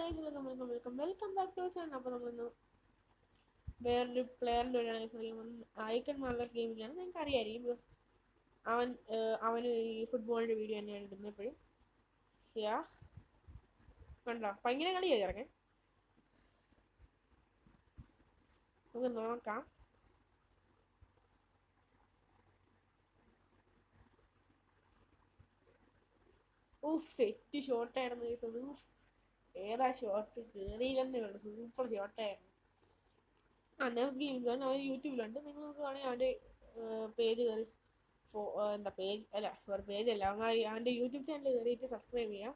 Welcome back to channel. അപ്പോൾ നമ്മളിന്ന് വേറൊരു പ്ലെയറിൻ്റെ ഒരു ഐക്കൺ മാർലസ് ഗെയിമിലാണ്. നിങ്ങൾക്ക് അറിയായിരിക്കും, ബിക്കോസ് അവന് ഈ ഫുട്ബോളിൻ്റെ വീഡിയോ തന്നെയാണ് ഇടുന്നത് എപ്പോഴും. യാ കണ്ടോ, ഭയങ്കര കളിയാണ് ഇറങ്ങാൻ. നമുക്ക് നോക്കാം. സെറ്റ് ഷോട്ടായിരുന്നു. ഏതാ ഷോട്ട്, കയറിയില്ലെന്നേ ഉള്ളൂ. സൂപ്പർ ഷോട്ടായിരുന്നു. നെവ്സ് ഗെയിമിംഗ് അവൻ യൂട്യൂബിലുണ്ട്. നിങ്ങൾക്ക് വേണമെങ്കിൽ അവൻ്റെ പേജ് കയറി പേജ് അല്ല, അവൻ്റെ യൂട്യൂബ് ചാനൽ കയറിയിട്ട് സബ്സ്ക്രൈബ് ചെയ്യാം.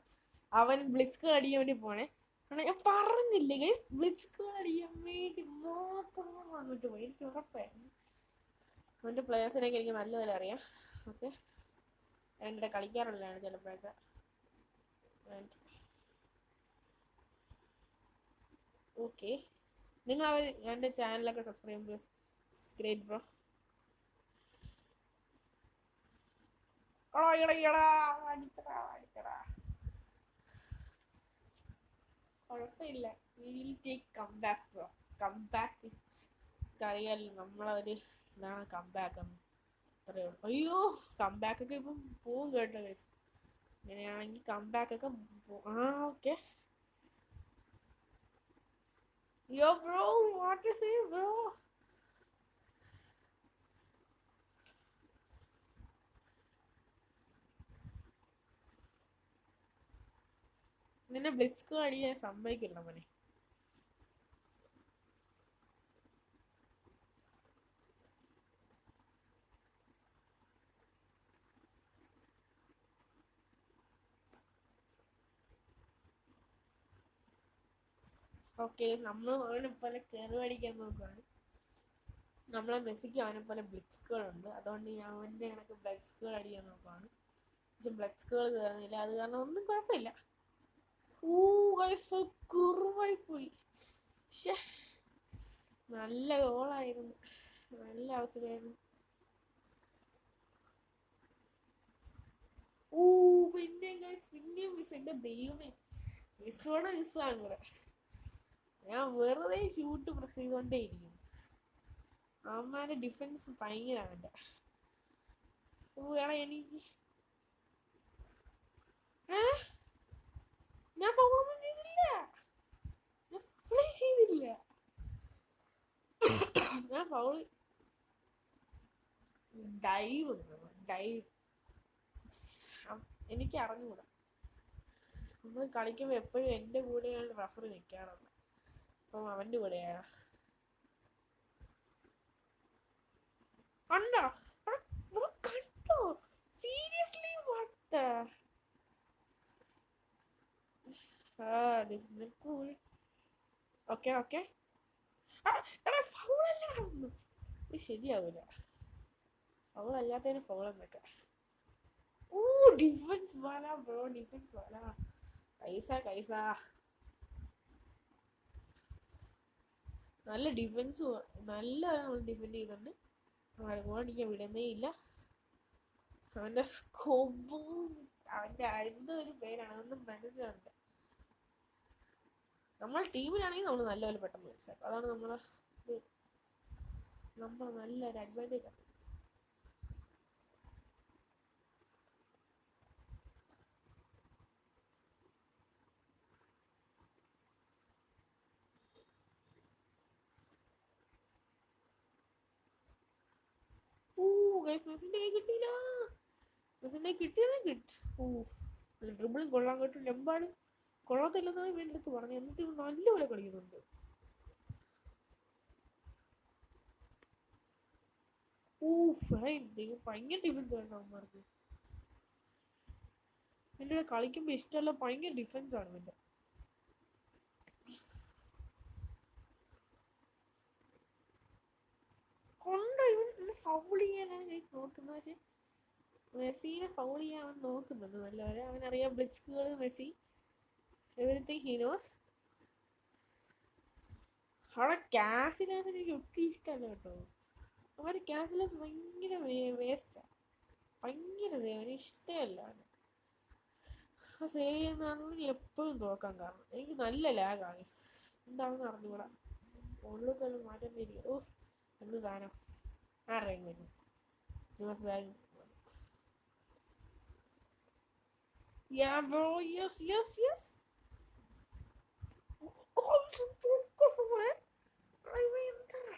അവൻ ബ്ലിറ്റ്സ് അടിക്കാൻ വേണ്ടി പോണേ. ഞാൻ പറഞ്ഞില്ലേ ഗൈസ്, ബ്ലിറ്റ്സ് അടിക്കാൻ വേണ്ടി മാത്രം വന്നിട്ട് പോയി. എനിക്ക് ഉറപ്പായിരുന്നു. അവൻ്റെ പ്ലേയേഴ്സിനൊക്കെ എനിക്ക് നല്ലപോലെ അറിയാം. ഓക്കെ, എൻ്റെ കളിക്കാറുള്ളതാണ് ചിലപ്പോഴൊക്കെ. ഓക്കെ, നിങ്ങൾ എൻ്റെ ചാനലൊക്കെ സബ്സ്ക്രൈബ് ചെയ്യുക. Great bro. കുഴപ്പമില്ല, കംബാക്ക് അറിയാലോ നമ്മളൊരു ഇതാണ് കംബാക്ക് എന്ന്. അത്രയേ ഉള്ളൂ. അയ്യോ, കംബാക്കൊക്കെ ഇപ്പം പോവും കേട്ടോ. ഇങ്ങനെയാണെങ്കിൽ കംബാക്കൊക്കെ okay. Yo bro, what to say bro? നിന്നെ ബ്ലിറ്റ്സ് അടിയാൻ സമ്മതിക്കില്ല മോനെ. ഓക്കെ, നമ്മൾ അവനെ പോലെ കയറി അടിക്കാൻ നോക്കുകയാണ്. നമ്മളെ മെസ്സിക്ക് അവനെ പോലെ ബ്ലിറ്റ്സ്കളുണ്ട്. അതുകൊണ്ട് ഞാൻ അവൻ്റെ കണക്ക് ബ്ലിറ്റ്സ്കൾ അടിക്കാൻ നോക്കുകയാണ്. പക്ഷെ ബ്ലിറ്റ്സ്കൾ കയറുന്നില്ല. അത് കാരണം ഒന്നും കുഴപ്പമില്ല. കുറവായി പോയി. നല്ല ഗോളായിരുന്നു, നല്ല അവസരമായിരുന്നു. പിന്നെയും മിസ്. എൻ്റെ ദൈവമേ, മിസ്സാണ് ഇവിടെ. ഞാൻ വെറുതെ ഷൂട്ട് പ്രസ് ചെയ്തോണ്ടേ ഇരിക്കുന്നു. അവന്മാരുടെ ഡിഫൻസ് ഭയങ്കരമാണ്. എൻ്റെ എനിക്ക് ഞാൻ ഫൗളൊന്നും ചെയ്തില്ല. ഞാൻ ഫൗള് ഡൈവ് എനിക്ക് അറിഞ്ഞൂടാ. നമ്മൾ കളിക്കുമ്പോൾ എപ്പോഴും എൻ്റെ കൂടെയാണ് റഫറി നിൽക്കാറുള്ളത്. അപ്പം അവൻ്റെ കൂടെയാണ്. കണ്ടോ കണ്ടോ, seriously what this is cool. Okay ഫൗളല്ലായിരുന്നു. ശരിയാവൂല, ഫൗളല്ലാത്തതിന് ഫൗളം വെക്കാം. ഡിഫൻസ് വാല ബ്രോ, ഡിഫൻസ് വാല. കൈസ നല്ല ഡിഫൻസ്, നല്ല നമ്മൾ ഡിഫെൻഡ് ചെയ്യുന്നുണ്ട്. ഗോളടിക്കാൻ വിടുന്നേ ഇല്ല. അവൻ്റെ അവൻ്റെ എന്തോ ഒരു പേരാണ്, അതൊന്നും മനസ്സിലുണ്ട്. നമ്മൾ ടീമിലാണെങ്കിൽ നമ്മൾ നല്ലപോലെ പെട്ടെന്ന് മനസ്സിലാക്കും. അതാണ് നമ്മൾ നല്ലൊരു അഡ്വാൻറ്റേജ് ആണ്. കിട്ടിയത് ഡ്രിബിളും കൊള്ളാൻ കേട്ടു. ലെമ്പാട് കൊള്ളത്തില്ലെന്നാണ് ഇവൻ്റെ അടുത്ത് പറഞ്ഞു. എന്നിട്ട് നല്ലപോലെ കളിക്കുന്നുണ്ട്. ഭയങ്കര ഡിഫൻസ് ആണ് അവന്മാർക്ക്. എൻ്റെ കൂടെ കളിക്കുമ്പോൾ ഇഷ്ടമല്ല, ഭയങ്കര ഡിഫൻസ് ആണ് ഇവൻ്റെ. കൊണ്ടോ ഇവൻ ഫൗൾ ചെയ്യാനാണ് നോക്കുന്നത്. പക്ഷെ മെസ്സിനെ ഫൗൾ ചെയ്യാൻ അവൻ നോക്കുന്നുണ്ട് നല്ലപോലെ. അവനറിയാം ബ്ലിറ്റ്സ്കൾ മെസ്സി എവരിത്തിങ് ഹി നോസ്. അവിടെ കാസിലാസ് എനിക്ക് ഒട്ടും ഇഷ്ടമല്ല കേട്ടോ. അവര് കാസിലാസ് ഭയങ്കര വേസ്റ്റാ, ഭയങ്കര അവന് ഇഷ്ടമല്ല. സേവ് ചെയ്യുന്നതാണെങ്കിൽ എപ്പോഴും നോക്കാൻ കാരണം എനിക്ക് നല്ല ലാഗാണ്. എന്താണെന്ന് അറിഞ്ഞുകൂടാ. ഫോണിലൊക്കെ മാറ്റേണ്ടിയിരിക്കും. ഓഫ് എന്ത് സാധനം ആരുടെയും വരും bag. Yeah, bro. Yes, yes, yes. Phone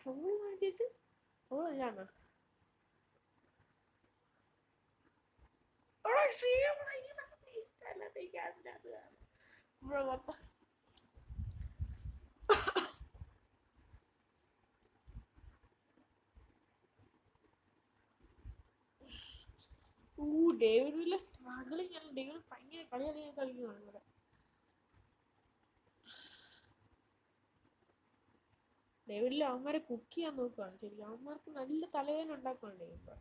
phone കാണിച്ചിട്ട് ഓളല്ലാന്നോ ബ്രോ ഡേവിഡ് വില്ല സ്ട്രഗിളിങ് ആണ്. ഡേവിഡ് ഭയങ്കര കളിക്കുന്നതാണ് ഇവിടെ. ഡേവിഡിൽ അവന്മാരെ കുക്ക് ചെയ്യാൻ നോക്കുകയാണ് ശരിക്കും. അവന്മാർക്ക് നല്ല തലവേദന ഉണ്ടാക്കുകയാണ് ഡേവിഡ്.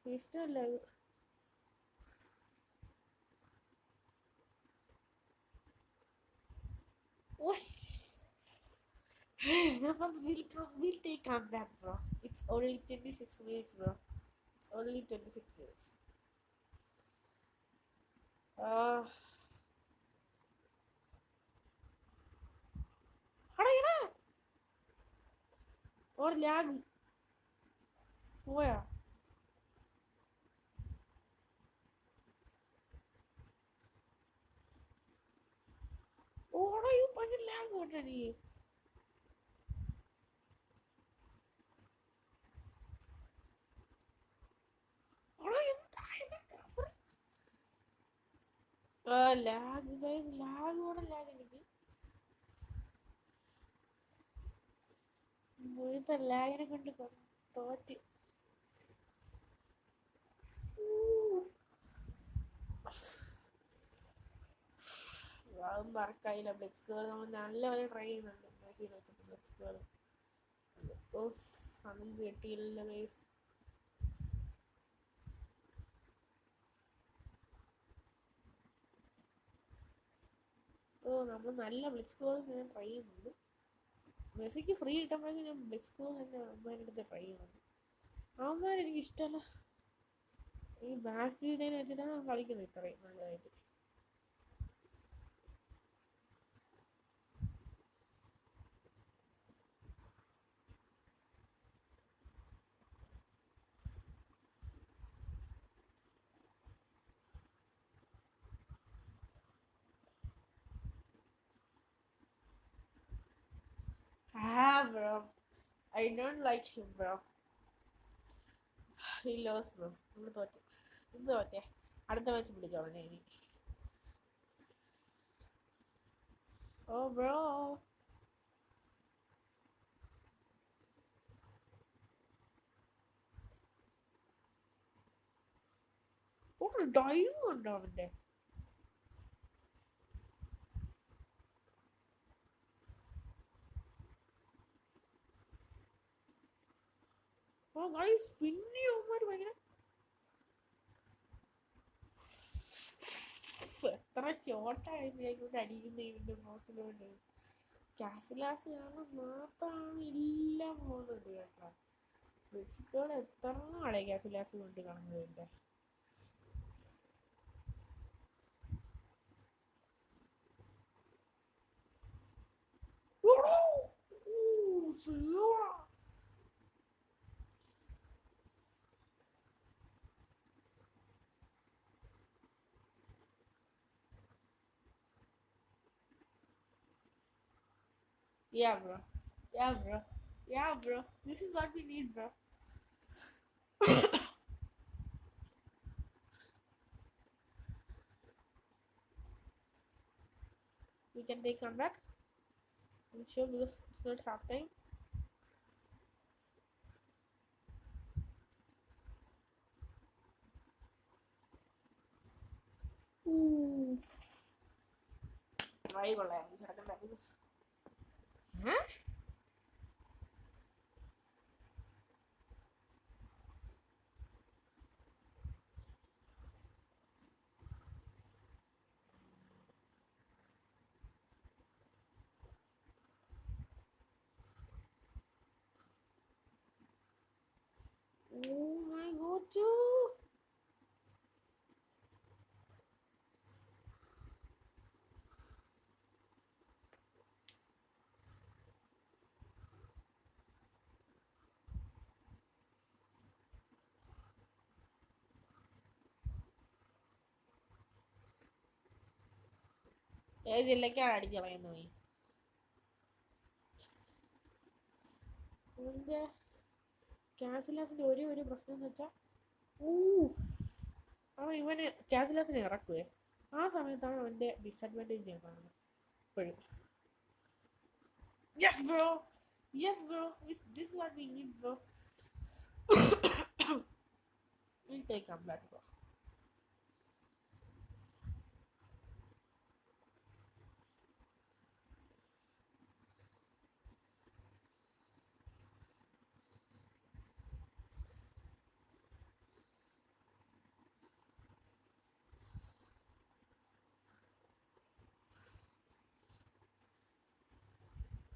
ഇഷ്ടമല്ല അത്. We'll take comeback, bro. It's only 26 minutes, bro. It's only 26 minutes. അടയടാ ഒരു ലാഗ് പോയാ. ഓടാ ഇത് ഭയങ്കര ലാഗ് കൊണ്ടാ നീ. ലാഗ് ഗൈസ്, ലാഗോടെ ലാഗ് എനിക്ക്. മുഴുത്ത ലാഗിനെ കൊണ്ട് തോറ്റ്. മറക്കായില്ല. ബ്ലെക്സ്കൾ നമ്മൾ നല്ലപോലെ ട്രൈ ചെയ്യുന്നുണ്ട്. മെസ്സിനെ വെച്ചിട്ട് ബ്ലെക്സ്കൾ അതൊന്നും കിട്ടിയില്ല ഗൈസ്. നമ്മൾ നല്ല ബ്ലെക്സ്കൾ ഞാൻ ട്രൈ ചെയ്യുന്നുണ്ട്. മെസ്സിക്ക് ഫ്രീ കിട്ടുമ്പോഴേക്കും ഞാൻ ബ്ലെക്സ്കൾ തന്നെ അവന്മാരുടെ അടുത്ത് ട്രൈ ചെയ്യുന്നുണ്ട്. അവന്മാരെനിക്ക് ഇഷ്ടമല്ല. ഈ ബാസ്റ്റിനെ വെച്ചിട്ടാണ് കളിക്കുന്നത് ഇത്രയും നല്ലതായിട്ട്. Bro, I don't like him, bro. He lost, bro. നമ്മൾ തോറ്റേ. എന്ത് തോറ്റേ? അടുത്ത മാച്ച് പിടിച്ചോളാം ഇനി. Oh, bro. ഡൈവ് ഉണ്ടോ അവന്റെ? പിന്നെ അവന്മാര് ഭയങ്കര എത്ര ഷോർട്ടായിട്ട് അടിക്കുന്ന ഇവന്റെ മുഖത്തിലോട്ട്. കാസിലാസ് കാരണം മാത്രമാണ് എല്ലാം പോകുന്നത് കേട്ടോ. മെക്സിക്കോടെ എത്ര നാളെ കാസിലാസ് കൊണ്ട് കാണുന്നത് എന്റെ. Yeah, bro. Yeah, bro. Yeah, bro. This is what we need, bro. We can take comeback. I'm sure because it's not half time. Try കൊള്ളാം ചെറുക്കൻ ബാബുസ്. ഏത് ജില്ലക്കാണ് അടിച്ച് കളയുന്നത് പോയി അവൻ്റെ ക്യാൻസലേഴ്സിൻ്റെ ഒരേ ഒരു പ്രശ്നം എന്ന് വെച്ചാൽ അവൻ ഇവന് ക്യാൻസലേഴ്സിനെ ഇറക്കുവേ ആ സമയത്താണ് അവൻ്റെ ഡിസഡ്വാൻറ്റേജ് ഞാൻ കാണുന്നത് ഇപ്പോഴും. Yes bro, yes bro, this what we need bro. We'll take come back bro.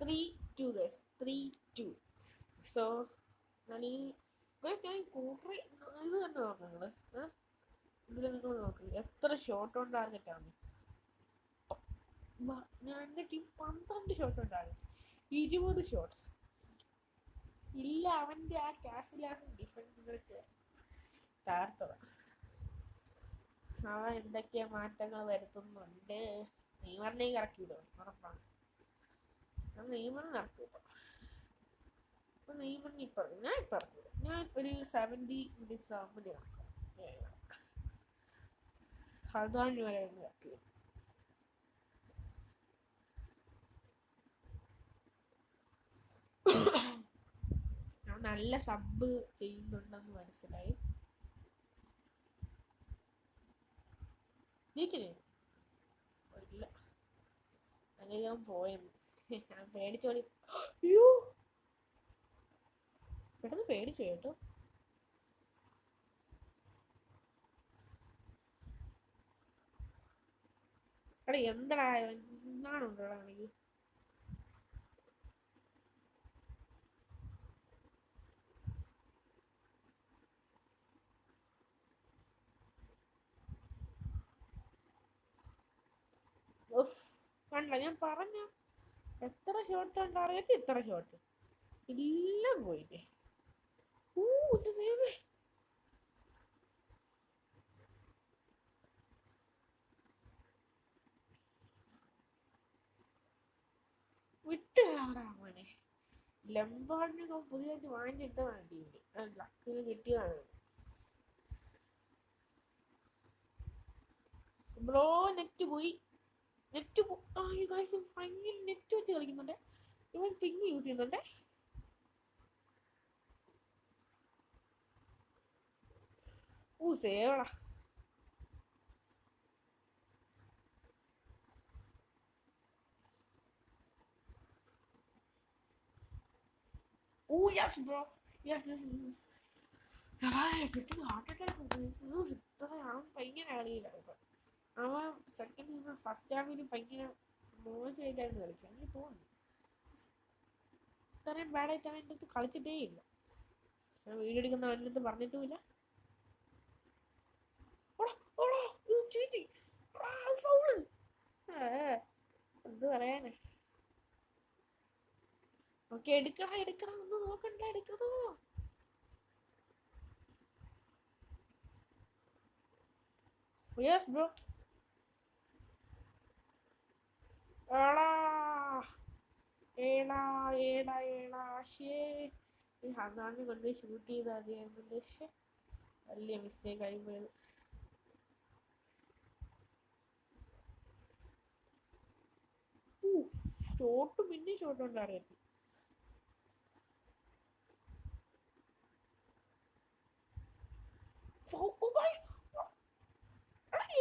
3-2 guys, 3-2. So ഞാൻ ഈ ഞാൻ കുറേ ഇത് തന്നെ നോക്കാം നിങ്ങൾ ഇതിൽ നിങ്ങൾ നോക്ക് എത്ര ഷോട്ട് ഓൺ ടാർഗറ്റാണ്. ഞാൻ എൻ്റെ team 12 shot on target, 20 shots ഇല്ല. അവൻ്റെ ആ കാസിലാസ് ഡിഫൻസ് തകർത്തതാണ്. അവൻ എന്തൊക്കെയാ മാറ്റങ്ങൾ വരുത്തുന്നുണ്ട്. നെയ്മറിനെ ഇറക്കി വിടും ഉറപ്പാണ്. നെയ്മറിന് ഇറക്കി വിട്ടോ. അപ്പം നെയ്മറിന് ഇപ്പം ഞാൻ ഇപ്പം ഇറക്കി വിടും. ഞാൻ ഒരു 70 മിനിറ്റ്സ് ആകുമ്പോൾ ഇറക്കാം. ഹസാർഡ് വരെ ഇറക്കി വിടും. ഞാൻ നല്ല സബ് ചെയ്യുന്നുണ്ടെന്ന് മനസ്സിലായി. നീച്ചില്ലേ ഇല്ല, അങ്ങനെ ഞാൻ പോയെന്ന് ഞാൻ പേടിച്ചോളി. അയ്യോ പെട്ടെന്ന് പേടിച്ചു കേട്ടോ. എടാ എന്താ എന്നാണുണ്ടോ എനിക്ക് കണ്ട ഞാൻ പറഞ്ഞ എത്ര ഷോട്ട് ഉണ്ടാറിയത്, ഇത്ര ഷോട്ട് എല്ലാം പോയില്ലേ. ഇത് സേവേ വിട്ടുകളാടാ മോനെ. ലംബാർഡിനൊക്കെ പുതിയതായിട്ട് വാങ്ങിച്ചിട്ടതാണ് ടീമിൽ, ലക്കിന് കിട്ടിയതാണ്. ബ്രോ നെറ്റ് പോയി, നെറ്റ് ഭയങ്കര നെറ്റ് വെച്ച് കളിക്കുന്നുണ്ട് ഇവൻ. പിങ് യൂസ് ചെയ്യുന്നുണ്ട്. സേവടാ. യെസ് ബ്രോ, യെസ് പെട്ടെന്ന് ഹാർട്ട് അറ്റാക്ക്. അവൻ ഭയങ്കര കളിയില്ല. അവൻ സെക്കൻഡ് ഫസ്റ്റ് ഹാഫിൽ ഭയങ്കര മോശമായിട്ടായിരുന്നു കളിച്ചത് എനിക്ക് തോന്നുന്നു. ഇത്രയും ബാഡായിട്ട് അവൻ എൻ്റെ അടുത്ത് കളിച്ചിട്ടേ ഇല്ല. ഞാൻ വീഡിയോ എടുക്കുന്ന അവൻ്റെ അടുത്ത് പറഞ്ഞിട്ടുമില്ല. എന്ത് പറയാനാ. ഓക്കെ എടുക്കണം ഒന്ന് നോക്കണ്ട, എടുക്കണോ. Yes bro. ഹസാറിനെ കൊണ്ട് ഷൂട്ട് ചെയ്ത് അറിയാമെന്ന് വലിയ മിസ്റ്റേക്ക് ആയി പോയത്. ഷോട്ട് പിന്നെ ഷോട്ട് കൊണ്ട് അറിയത്തി.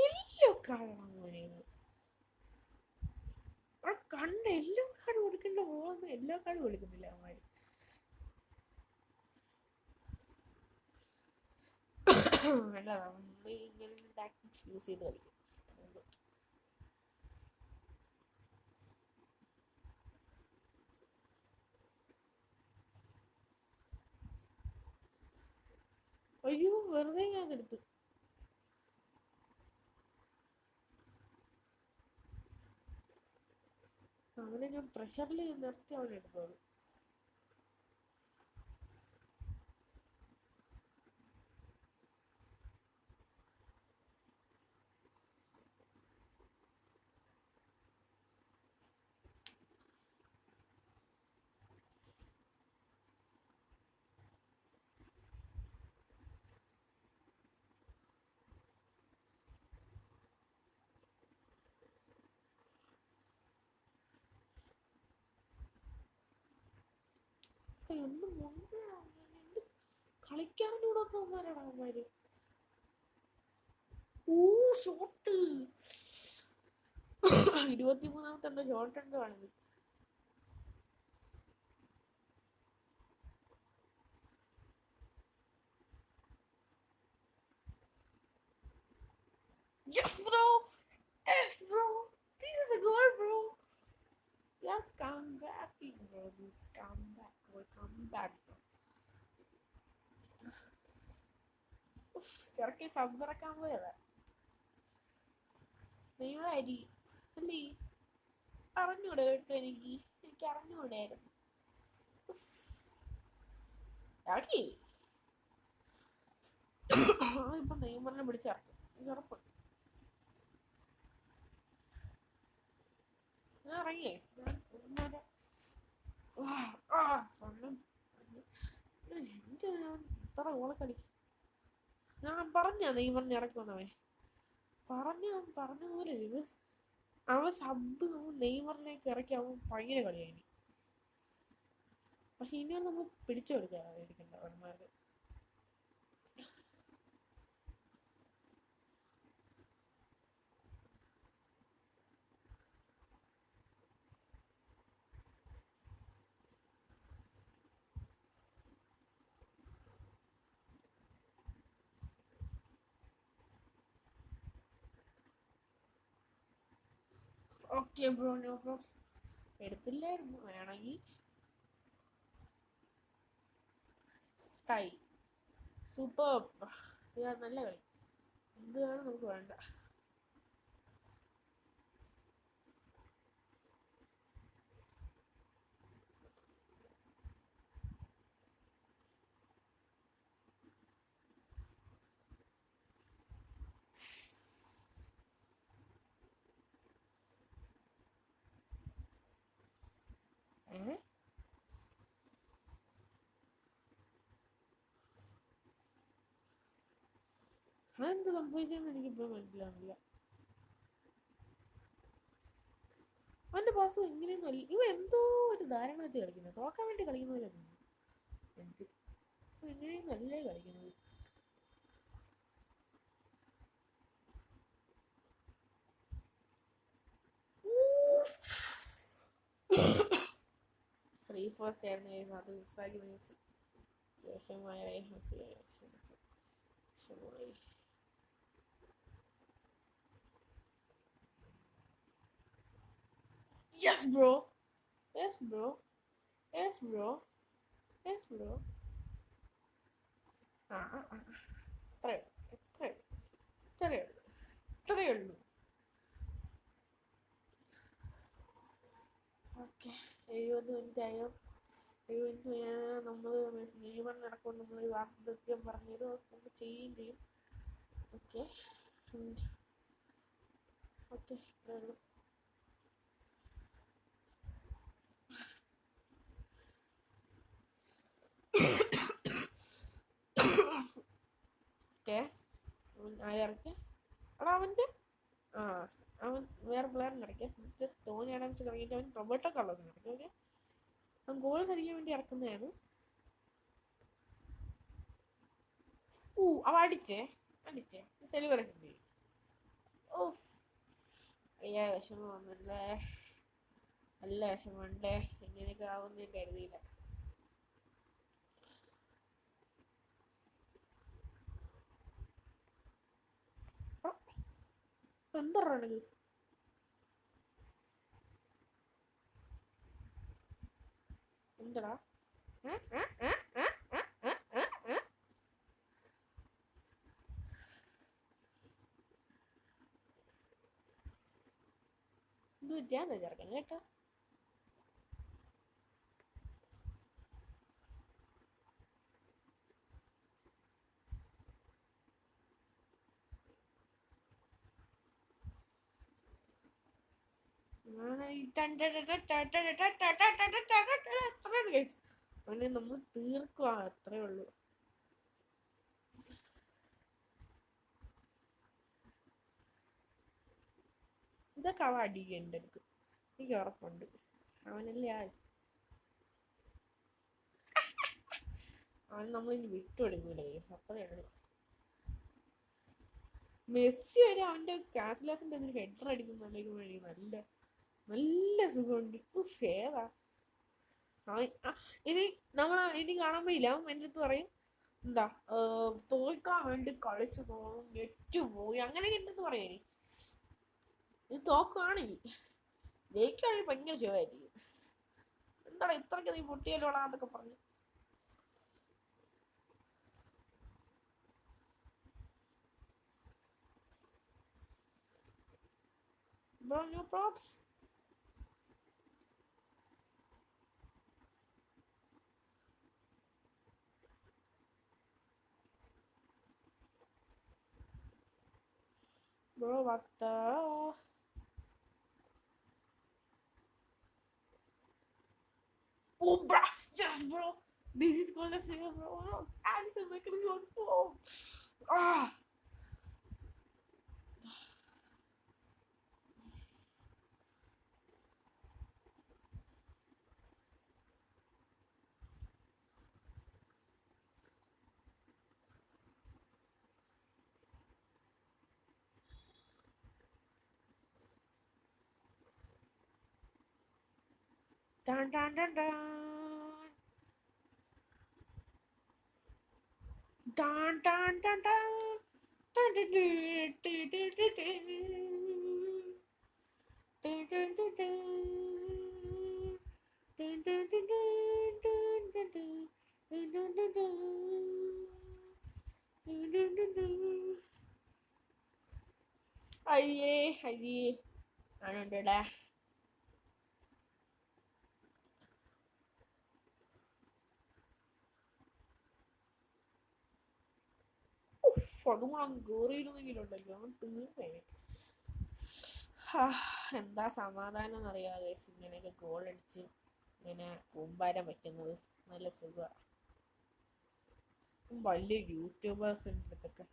എല്ലാം കാണണം മോനെ. കണ്ട എല്ലാം കാർഡ് കൊടുക്കേണ്ട പോകുന്ന എല്ലാ കാർഡും കൊടുക്കുന്നില്ല അവന്മാര്. അല്ല നമ്മൾ ഇങ്ങനെ ടാക്ടിക്സ് യൂസ് ചെയ്ത് കളിക്കും. അയ്യോ വെറുതെ ഞാൻ എടുത്തു. അവനെ ഞാൻ പ്രഷറിൽ നിർത്തി അവൻ എടുത്തോളൂ. എന്ത് എന്ത് കളിക്കാനൂടാത്തവന്മാരാണ് അവന്മാര്. ഷോട്ട് 23-ാമത്തെ എന്തോ ഷോട്ട് എന്തോ ആണിത്. Yes, bro. Yes, bro. This is a goal, bro. Yeah, come back, bro. This come back, bro. Come back, bro. ചെറുക്കി സബ്ബറക്കാൻ പോയതാ. ദൈവമാരി അല്ലേ, അറിഞ്ഞൂടെ കേട്ടോ. എനിക്ക് അറിഞ്ഞൂടായിരുന്നു. ഇപ്പൊ നെയ്മറിനെ പിടിച്ചിറക്കും, ഉറപ്പുണ്ട്. ഞാൻ ഇറങ്ങിയേ, ഇത്ര ഓളെ കളിക്കും. ഞാൻ പറഞ്ഞ നെയ്മറിനെ ഇറക്കുമെന്നവൻ പറഞ്ഞതുപോലെ അവൻ സബ് നെയ്മറിലേക്ക് ഇറക്കി അവൻ ഭയങ്കര കളിയായി. പക്ഷെ ഇനിയും നമ്മൾ പിടിച്ചു കൊടുക്കാതിരിക്കണ്ട അവന്മാർക്ക്. Okay bro, no problem. എടുത്തില്ലായിരുന്നു, വേണമെങ്കിൽ ടൈ. സൂപ്പർ, നല്ല കളി. എന്താണ് നമുക്ക് വേണ്ട. അതെന്ത് സംഭവിച്ചെന്ന് എനിക്കിപ്പോൾ മനസ്സിലാവുന്നില്ല. അവന്റെ പാസ് എങ്ങനെയൊന്നും ഇവ എന്തോ ഒരു ധാരണ വെച്ച് കളിക്കുന്നത്, തോക്കാൻ വേണ്ടി കളിക്കുന്നവരൊന്നും എങ്ങനെയൊന്നും അല്ലേ കളിക്കുന്നത്. ഫ്രീ ഫസ്റ്റ് ആയിരുന്നു, അത് മിസ്സാക്കി നിൽച്ചു. വിഷമമായി. Yes, bro. Yes, bro. Yes, bro. Yes, bro. ഇത്രയേ ഉള്ളൂ. ഓക്കെ, 70 മിനിറ്റായോ? 70 മിനിറ്റ് നമ്മൾ നെയ്മർ നടക്കും. നമ്മൾ വാർദ്ധക്യം പറഞ്ഞത് നമുക്ക് ചെയ്യുകയും ചെയ്യും. ഓക്കെ ഓക്കെ, ഇത്രയേ ഉള്ളൂ. ഓക്കെ, ആരിറക്കിയ എടാ അവൻ്റെ അവൻ വേറെ പ്ലെയറിന് ഇറക്കിയ ടോണി ആഡംസ് ഇറങ്ങിയിട്ട് അവൻ റോബർട്ടോ കാർലോസിന് ഇറക്കി. ഓക്കെ, അവൻ ഗോൾ സരിക്കാൻ വേണ്ടി ഇറക്കുന്നതാണ്. അവ അടിച്ചേ സെലിബ്രേഷൻ. ഓ അയ്യാ, വിഷമം വന്നല്ലേ, നല്ല വിഷമമുണ്ടേ. എങ്ങനെയൊക്കെ ആവുന്ന കരുതിയില്ല. എന്താണത്? എന്താടാ ഇത് വിദ്യാന്ന് ചേർക്കണം കേട്ടോ. നമ്മൾ തീർക്കുക, അത്രേ ഉള്ളൂ. ഇതൊക്കെ അവ അടിക്കുക എൻ്റെ അടുത്ത്, എനിക്ക് ഉറപ്പുണ്ട്. അവനല്ലേ ആൾ. അവൻ നമ്മളിനി വിട്ടുകൊടുക്കൂലേ, അത്രയാണ്. മെസ്സി വരെ അവന്റെ കാസിലാസിന്റെ അതിന് ഹെഡർ അടിക്കുന്നുണ്ടെങ്കിൽ വഴി നല്ല നല്ല സുഖമുണ്ട്. സേവാ ഇനി ഇനി കാണാൻ പോയില്ല. എൻ്റെ അടുത്ത് പറയും എന്താ തോൽക്കാൻ വേണ്ടി കളിച്ചു തോന്നും, നെറ്റ് പോയി അങ്ങനെയൊക്കെ ഉണ്ടെന്ന് പറയാനി. ഇത് തോക്കുവാണെങ്കിൽ ജയിക്കുകയാണെങ്കിൽ ഭയങ്കര ശിവമായിരിക്കും. എന്താണ് ഇത്രയ്ക്ക് നീ പൊട്ടിയല്ലോടാന്നൊക്കെ പറഞ്ഞു. Bro, no props. Bro, what the? Oh, bro. Yes, bro. This is called a save, bro. Answer mechanism. Oh. Ah. Dun dun dun dun. Dun dun dun dun. Dun dun dun dun dun dun dun. Dun dun dun dun. Dun dun dun dun dun dun dun. Dun dun dun dun. Dun dun dun dun. അയ്യേ അയ്യേ ആണുണ്ടടാ. അതും കൂടെ അങ്ങ് കയറിയിരുന്നെങ്കിലുണ്ടല്ലോ തീർന്നേ. എന്താ സമാധാനം എന്നറിയാതെ ഇങ്ങനെയൊക്കെ goal അടിച്ച് ഇങ്ങനെ കൂമ്പാരം പറ്റുന്നത് നല്ല സുഖമാണ്. വലിയ യൂട്യൂബേഴ്സിൻ്റെ അടുത്തൊക്കെ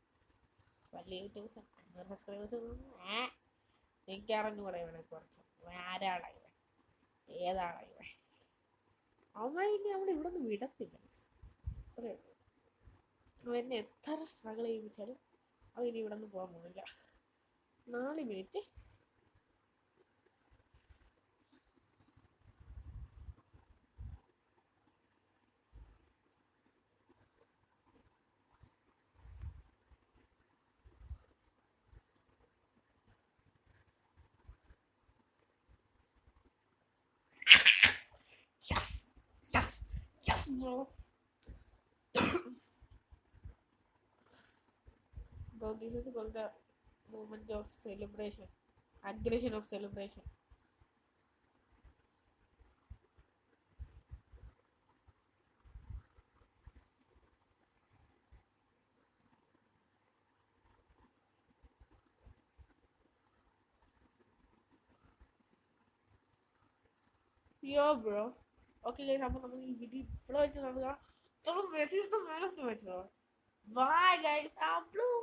വലിയ യൂട്യൂബേഴ്സ് 500 സബ്സ്ക്രൈബേഴ്സ് എനിക്കറിഞ്ഞൂടെ ഇവനെ കുറച്ച്. ആരാളാ ഇവൻ, ഏതാളാ ഇവൻ? അവൻ ഇനി അവിടെ ഇവിടെ നിന്ന് വിടത്തില്ല. അത്രേ ഉള്ളൂ. അവനെ എത്ര സ്ട്രഗിൾ ചെയ്യിപ്പിച്ചാലും അവൻ ഇനി ഇവിടെ നിന്ന് പോകാൻ പോകുന്നില്ല. 4 minute. Yes! Yes! Yes, bro! Bro, this is called the moment of celebration. Aggression of celebration. Yo, bro. Okay, guys, അപ്പോൾ നമ്മൾ ഈ വീഡിയോ ഇവിടെ വെച്ച് നോക്കുക. This is the man of the match, bro. Bye, guys. I'm blue.